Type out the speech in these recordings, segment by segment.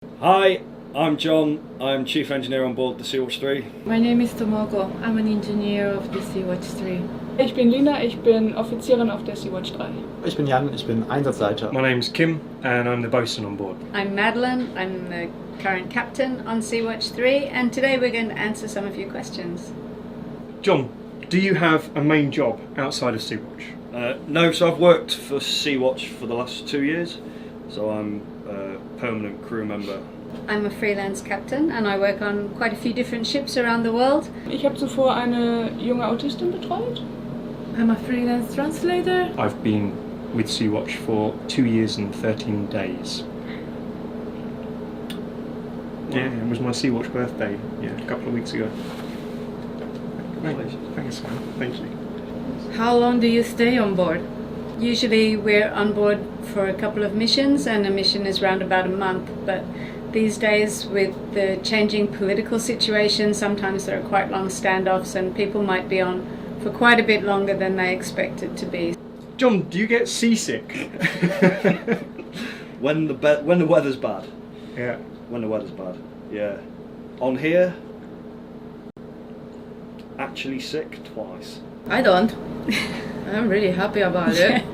Hi, I'm John. I'm Chief Engineer on board the Sea-Watch 3. My name is Tomoko. I'm an engineer of the Sea-Watch 3. Ich bin Lina, ich bin Offizierin auf der Sea-Watch 3. Ich bin Jan, ich bin Einsatzleiter. My name's Kim and I'm the bosun on board. I'm Madeline, I'm the current captain on Sea-Watch 3 and today we're going to answer some of your questions. John, do you have a main job outside of Sea-Watch? No, so I've worked for Sea-Watch for the last 2 years, so I'm a permanent crew member. I'm a freelance captain and I work on quite a few different ships around the world. Ich habe zuvor eine junge Autistin betreut. I'm a freelance translator. I've been with Sea-Watch for 2 years and 13 days. Yeah, it was my Sea-Watch birthday, a couple of weeks ago. Thanks, man. Thank you. How long do you stay on board? Usually we're on board for a couple of missions and a mission is round about a month, but these days with the changing political situation sometimes there are quite long standoffs and people might be on for quite a bit longer than they expected to be. John, do you get seasick? When the weather's bad. Yeah. When the weather's bad, yeah. On here, actually sick twice. I don't. I'm really happy about it.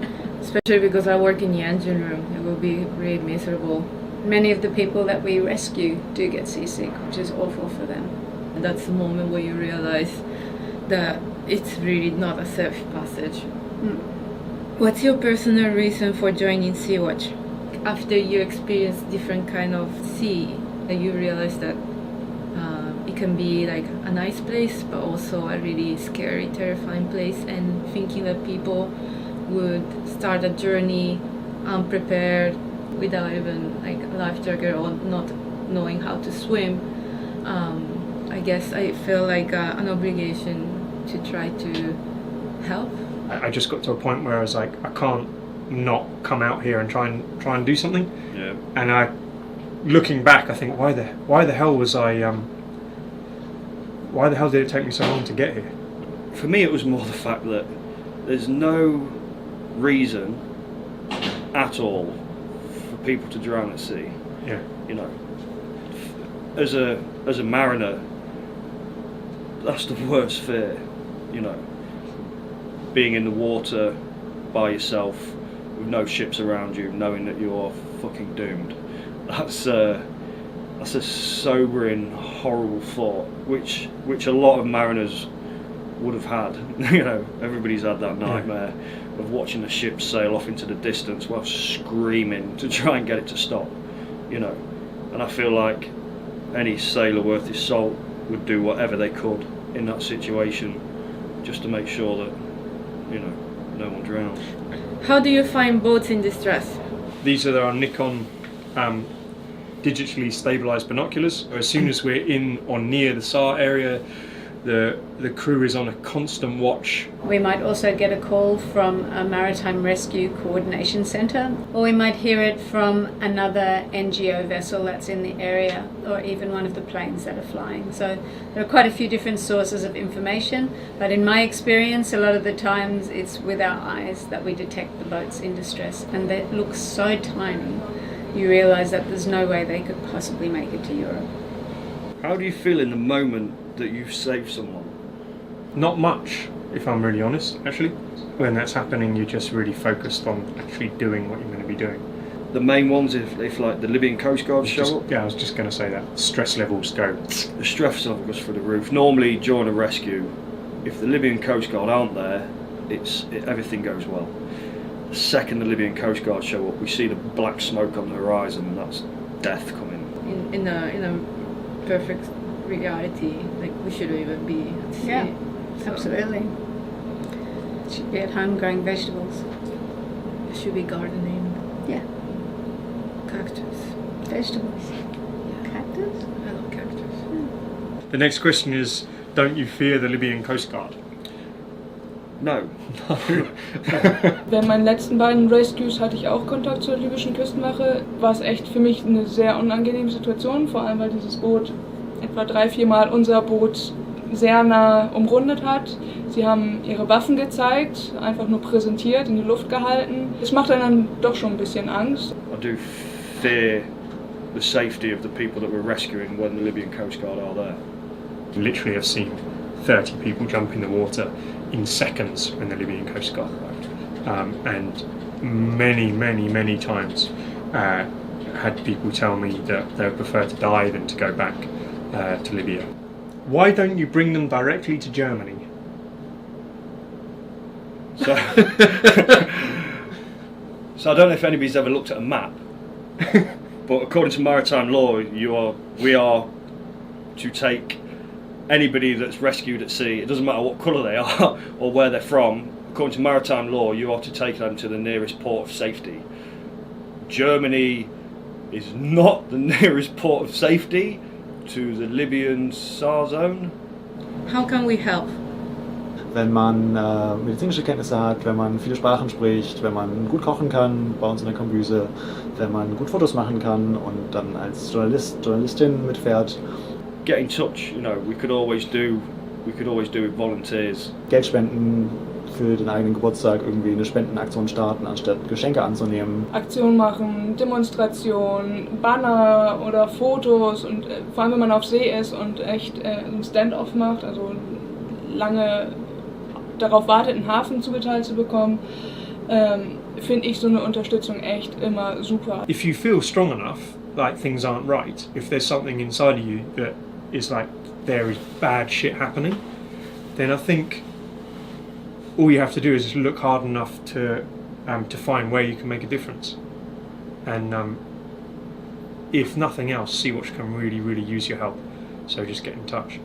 Especially because I work in the engine room. It will be really miserable. Many of the people that we rescue do get seasick, which is awful for them. And that's the moment where you realize that it's really not a safe passage. What's your personal reason for joining Sea-Watch? After you experience different kind of sea, you realize that it can be like a nice place, but also a really scary, terrifying place. And thinking that people would start a journey unprepared, without even like a life jacket or not knowing how to swim, I guess I feel like an obligation to try to help. I just got to a point where I was like, I can't not come out here and try and do something. Yeah. And looking back, I think, why the hell was I? Why the hell did it take me so long to get here? For me, it was more the fact that there's no reason at all for people to drown at sea. Yeah. You know, as a mariner, that's the worst fear. You know, being in the water by yourself with no ships around you, knowing that you're fucking doomed. That's a sobering, horrible thought, which a lot of mariners would have had. You know, everybody's had that nightmare of watching the ship sail off into the distance while screaming to try and get it to stop. You know, and I feel like any sailor worth his salt would do whatever they could in that situation just to make sure that, you know, no one drowns. How do you find boats in distress? These are our Nikon digitally stabilized binoculars. As soon as we're in or near the SAR area, the crew is on a constant watch. We might also get a call from a maritime rescue coordination centre, or we might hear it from another NGO vessel that's in the area, or even one of the planes that are flying. So there are quite a few different sources of information, but in my experience a lot of the times it's with our eyes that we detect the boats in distress, and they look so tiny you realise that there's no way they could possibly make it to Europe. How do you feel in the moment that you've saved someone? Not much, if I'm really honest, actually. When that's happening, you're just really focused on actually doing what you're going to be doing. The main ones, if like the Libyan Coast Guard show up, Yeah, I was just going to say that. Stress levels go. the stress level goes through the roof. Normally during a rescue, if the Libyan Coast Guard aren't there, everything goes well. The second the Libyan Coast Guard show up, we see the black smoke on the horizon, and that's death coming. In a perfect reality, like we shouldn't even be at sea. Yeah, So, absolutely. Should be at home growing vegetables. should be gardening. Yeah, Cactus. vegetables. Cactus? I love cactus. The next question is, don't you fear the Libyan Coast Guard? No. Während meinen letzten beiden Rescues hatte ich auch Kontakt zur libyschen Küstenwache. War es echt für mich eine sehr unangenehme Situation, vor allem weil dieses Boot etwa 3-4 Mal unser Boot sehr nah umrundet hat. Sie haben ihre Waffen gezeigt, einfach nur präsentiert, in die Luft gehalten. Das macht einem dann doch schon ein bisschen Angst. I do fear the safety of the people that we're rescuing when the Libyan Coast Guard are there. Literally, I've seen 30 people jump in the water in seconds when the Libyan Coast Guard arrived, and many times had people tell me that they would prefer to die than to go back to Libya. Why don't you bring them directly to Germany? So, so I don't know if anybody's ever looked at a map, but according to maritime law, we are to take anybody that's rescued at sea. It doesn't matter what colour they are or where they're from. According to maritime law, you are to take them to the nearest port of safety. Germany is not the nearest port of safety to the Libyan SAR zone. How can we help? Wenn man medizinische Kenntnisse hat, wenn man viele Sprachen spricht, wenn man gut kochen kann, bei uns in der Kombüse, wenn man gut Fotos machen kann und dann als Journalistin mitfährt. Get in touch. We could always do with volunteers. Geld spenden für den eigenen Geburtstag, irgendwie eine Spendenaktion starten, anstatt Geschenke anzunehmen. Aktionen machen, Demonstrationen, Banner oder Fotos und vor allem wenn man auf See ist und echt ein Stand-off macht, also lange darauf wartet, einen Hafen zugeteilt zu bekommen, finde ich so eine Unterstützung echt immer super. If you feel strong enough, like things aren't right, if there's something inside of you that is like there is bad shit happening, then I think all you have to do is just look hard enough to find where you can make a difference, and if nothing else, Sea-Watch can really use your help. So just get in touch.